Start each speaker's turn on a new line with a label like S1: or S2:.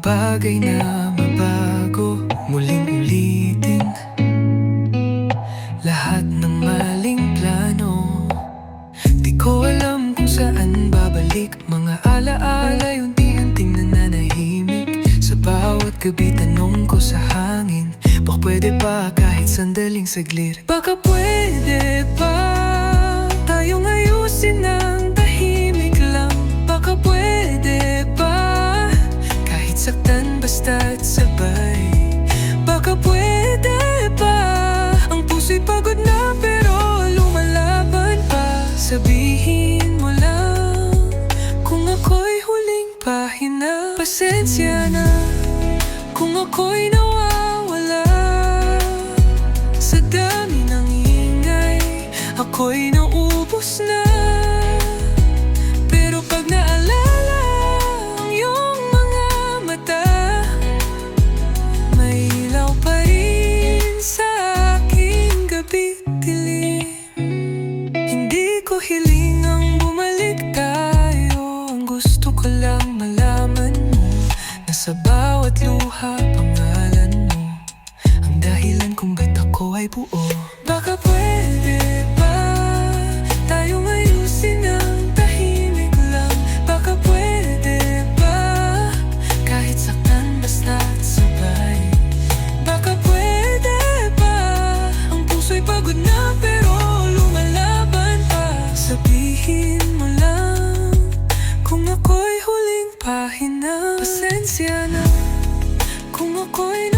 S1: bagay na mabago, muling ulitin lahat ng maling plano. Di ko alam kung saan babalik, mga alaala unti-unting nananahimik. Sa bawat gabi tanong ko sa hangin, baka pwede pa kahit sandaling saglit. Baka pwede pa tayong ayusin ng tahimik lang. Baka pwede pa kahit saktan basta't sabay. Baka pwede pa ang puso'y pagod na pero lumalaban pa. Sabihin mo lang kung ako'y huling pahina. Pasensya na kung ako'y nawawala sa dami ng ingay. Ako'y naubos na, pero pag naalala ang iyong mga mata, may ilaw pa rin sa aking gabi dilim. Hindi ko hiling ang bumalik tayo, ang gusto ko lang malaman mo na sa bawat luha pangalan mo ang dahilan kung ba't ako ay buo. Baka pwede pa tayong ayusin ang tahimik lang. Baka pwede pa kahit saktan basta't sabay. Baka pwede pa ang puso'y pagod na pero lumalaban pa. Sabihin mo lang kung ako'y huling pahina. Pasensya na kung ako'y